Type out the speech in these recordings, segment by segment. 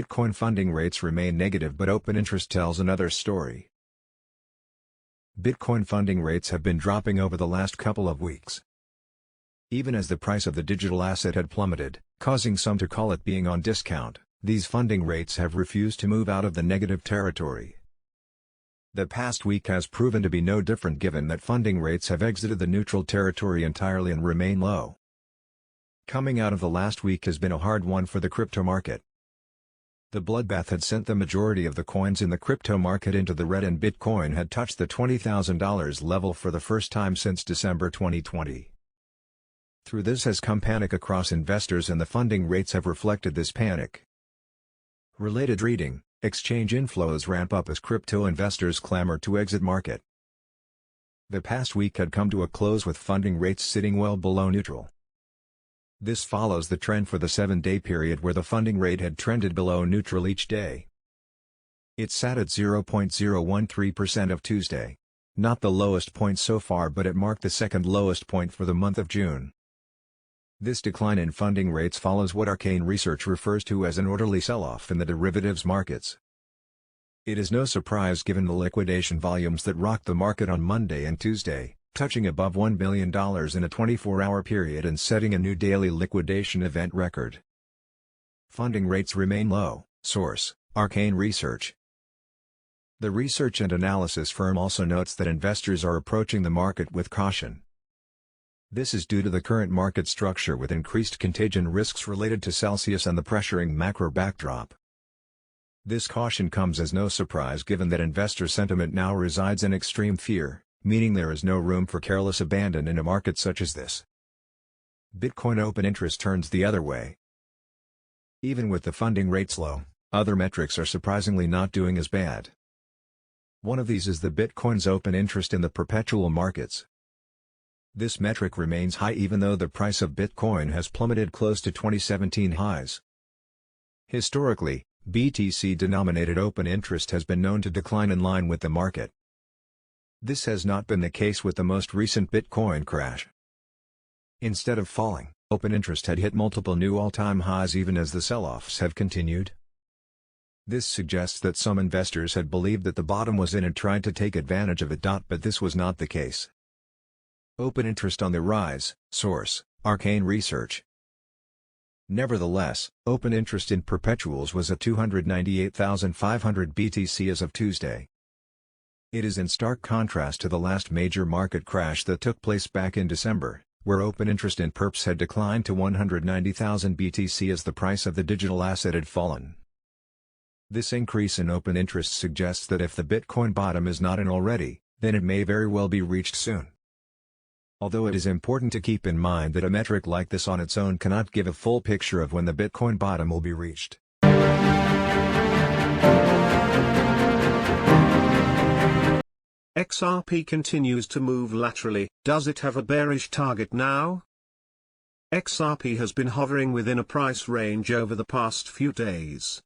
Bitcoin funding rates remain negative, but open interest tells another story. Bitcoin funding rates have been dropping over the last couple of weeks. Even as the price of the digital asset had plummeted, causing some to call it being on discount, these funding rates have refused to move out of the negative territory. The past week has proven to be no different, given that funding rates have exited the neutral territory entirely and remain low. Coming out of the last week has been a hard one for the crypto market. The bloodbath had sent the majority of the coins in the crypto market into the red, and Bitcoin had touched the $20,000 level for the first time since December 2020. Through this has come panic across investors, and the funding rates have reflected this panic. Related reading: exchange inflows ramp up as crypto investors clamor to exit market. The past week had come to a close with funding rates sitting well below neutral. This follows the trend for the 7-day period where the funding rate had trended below neutral each day. It sat at 0.013% of Tuesday. Not the lowest point so far, but it marked the second lowest point for the month of June. This decline in funding rates follows what arcane research refers to as an orderly sell-off in the derivatives markets. It is no surprise given the liquidation volumes that rocked the market on Monday and Tuesday, touching above $1 billion in a 24-hour period and setting a new daily liquidation event record. Funding rates remain low. Source: Arcane Research. The research and analysis firm also notes that investors are approaching the market with caution. This is due to the current market structure with increased contagion risks related to Celsius and the pressuring macro backdrop. This caution comes as no surprise given that investor sentiment now resides in extreme fear, meaning there is no room for careless abandon in a market such as this. Bitcoin open interest turns the other way. Even with the funding rates low, other metrics are surprisingly not doing as bad. One of these is the Bitcoin's open interest in the perpetual markets. This metric remains high even though the price of Bitcoin has plummeted close to 2017 highs. Historically, BTC-denominated open interest has been known to decline in line with the market. This has not been the case with the most recent Bitcoin crash. Instead of falling, open interest had hit multiple new all-time highs even as the sell-offs have continued. This suggests that some investors had believed that the bottom was in and tried to take advantage of it. But this was not the case. Open interest on the rise. Source: Arcane Research. Nevertheless, open interest in perpetuals was at 298,500 BTC as of Tuesday. It is in stark contrast to the last major market crash that took place back in December, where open interest in perps had declined to 190,000 BTC as the price of the digital asset had fallen. This increase in open interest suggests that if the Bitcoin bottom is not in already, then it may very well be reached soon. Although it is important to keep in mind that a metric like this on its own cannot give a full picture of when the Bitcoin bottom will be reached. XRP continues to move laterally. Does it have a bearish target now? XRP has been hovering within a price range over the past few days.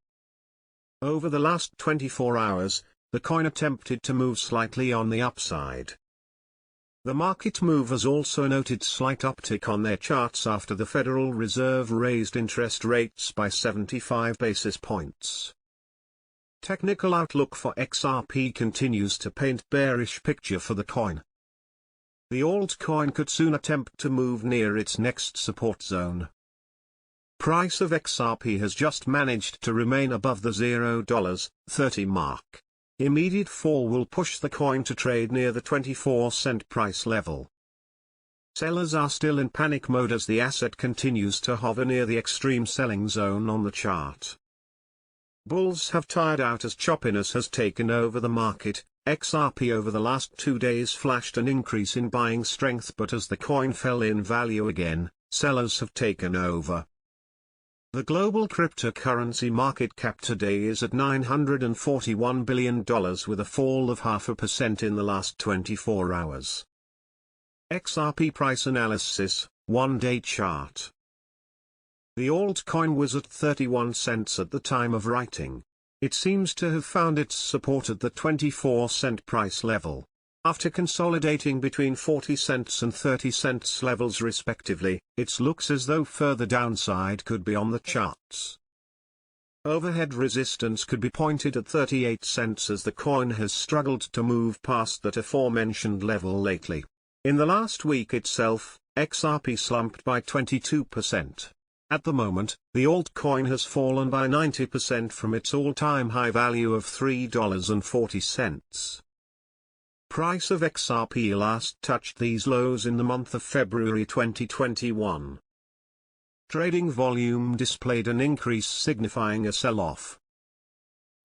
Over the last 24 hours, the coin attempted to move slightly on the upside. The market move has also noted slight uptick on their charts after the Federal Reserve raised interest rates by 75 basis points. Technical outlook for XRP continues to paint bearish picture for the coin. The altcoin could soon attempt to move near its next support zone. Price of XRP has just managed to remain above the $0.30 mark. Immediate fall will push the coin to trade near the 24-cent price level. Sellers are still in panic mode as the asset continues to hover near the extreme selling zone on the chart. Bulls have tired out as choppiness has taken over the market. XRP over the last 2 days flashed an increase in buying strength, but as the coin fell in value again, sellers have taken over. The global cryptocurrency market cap today is at $941 billion with a fall of 0.5% in the last 24 hours. XRP price analysis, 1-day chart. The altcoin was at 31 cents at the time of writing. It seems to have found its support at the 24-cent price level. After consolidating between 40 cents and 30 cents levels respectively, it looks as though further downside could be on the charts. Overhead resistance could be pointed at 38 cents as the coin has struggled to move past that aforementioned level lately. In the last week itself, XRP slumped by 22%. At the moment, the altcoin has fallen by 90% from its all-time high value of $3.40. Price of XRP last touched these lows in the month of February 2021. Trading volume displayed an increase signifying a sell-off.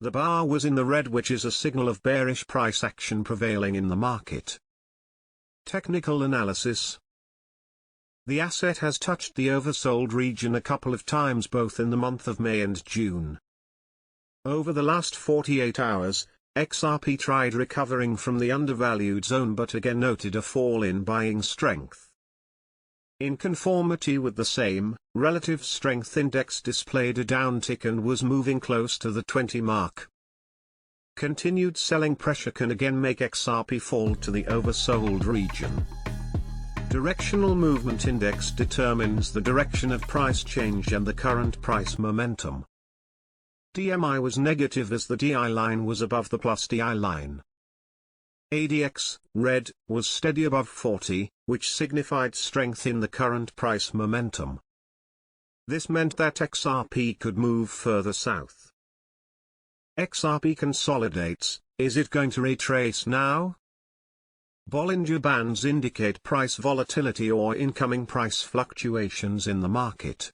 The bar was in the red, which is a signal of bearish price action prevailing in the market. Technical analysis. The asset has touched the oversold region a couple of times both in the month of May and June. Over the last 48 hours, XRP tried recovering from the undervalued zone but again noted a fall in buying strength. In conformity with the same, relative strength index displayed a downtick and was moving close to the 20 mark. Continued selling pressure can again make XRP fall to the oversold region. Directional movement index determines the direction of price change and the current price momentum. DMI was negative as the DI line was above the plus DI line. ADX, red, was steady above 40, which signified strength in the current price momentum. This meant that XRP could move further south. XRP consolidates. Is it going to retrace now? Bollinger Bands indicate price volatility or incoming price fluctuations in the market.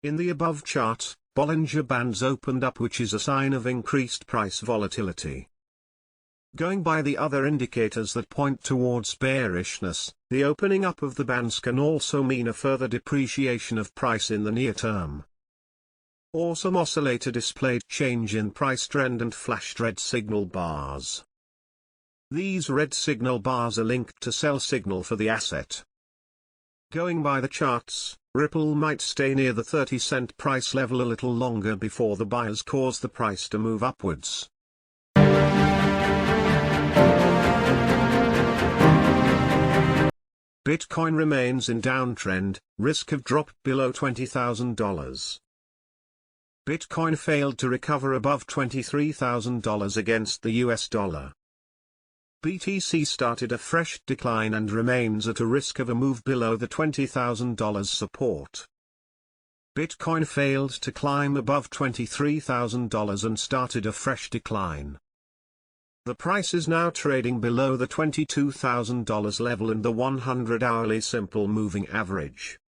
In the above chart, Bollinger Bands opened up, which is a sign of increased price volatility. Going by the other indicators that point towards bearishness, the opening up of the bands can also mean a further depreciation of price in the near term. Awesome Oscillator displayed change in price trend and flashed red signal bars. These red signal bars are linked to sell signal for the asset. Going by the charts, Ripple might stay near the 30-cent price level a little longer before the buyers cause the price to move upwards. Bitcoin remains in downtrend, risk of drop below $20,000. Bitcoin failed to recover above $23,000 against the US dollar. BTC started a fresh decline and remains at a risk of a move below the $20,000 support. Bitcoin failed to climb above $23,000 and started a fresh decline. The price is now trading below the $22,000 level and the 100-hourly simple moving average.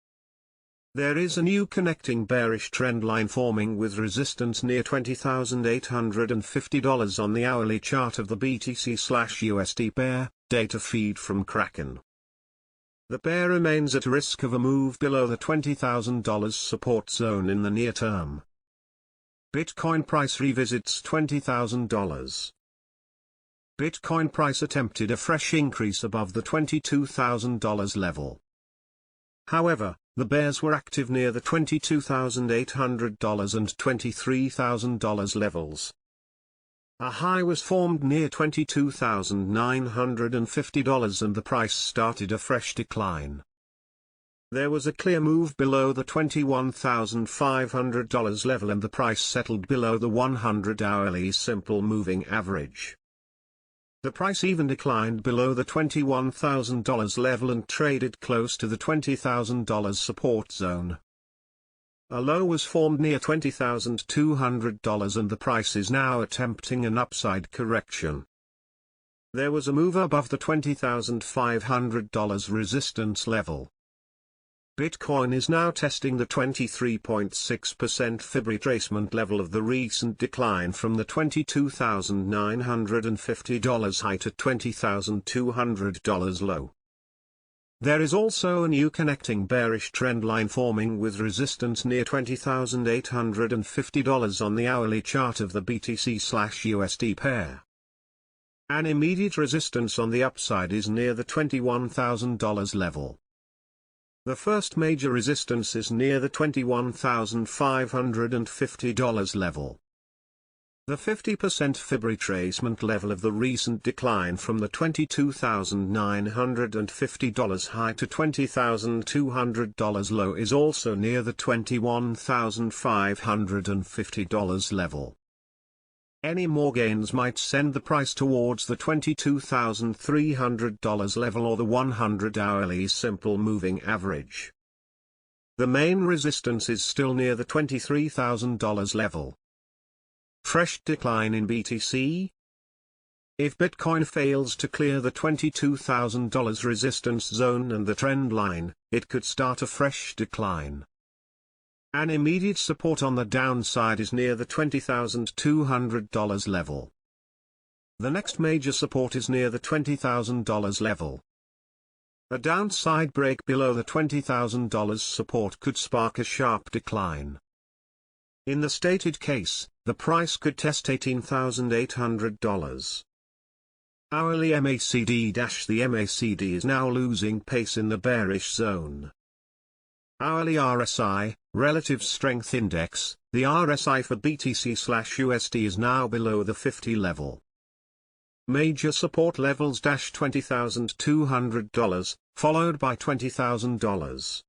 There is a new connecting bearish trend line forming with resistance near $20,850 on the hourly chart of the BTC/USD pair, data feed from Kraken. The pair remains at risk of a move below the $20,000 support zone in the near term. Bitcoin price revisits $20,000. Bitcoin price attempted a fresh increase above the $22,000 level. However, the bears were active near the $22,800 and $23,000 levels. A high was formed near $22,950 and the price started a fresh decline. There was a clear move below the $21,500 level and the price settled below the 100-hourly simple moving average. The price even declined below the $21,000 level and traded close to the $20,000 support zone. A low was formed near $20,200 and the price is now attempting an upside correction. There was a move above the $20,500 resistance level. Bitcoin is now testing the 23.6% Fib retracement level of the recent decline from the $22,950 high to $20,200 low. There is also a new connecting bearish trend line forming with resistance near $20,850 on the hourly chart of the BTC/USD pair. An immediate resistance on the upside is near the $21,000 level. The first major resistance is near the $21,550 level. The 50% fib retracement level of the recent decline from the $22,950 high to $20,200 low is also near the $21,550 level. Any more gains might send the price towards the $22,300 level or the 100-hourly simple moving average. The main resistance is still near the $23,000 level. Fresh decline in BTC? If Bitcoin fails to clear the $22,000 resistance zone and the trend line, it could start a fresh decline. An immediate support on the downside is near the $20,200 level. The next major support is near the $20,000 level. A downside break below the $20,000 support could spark a sharp decline. In the stated case, the price could test $18,800. Hourly MACD - the MACD is now losing pace in the bearish zone. Hourly RSI, Relative Strength Index, the RSI for BTC/USD is now below the 50 level. Major support levels $20,200, followed by $20,000.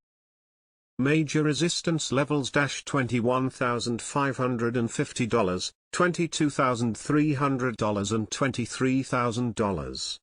Major resistance levels $21,550, $22,300 and $23,000.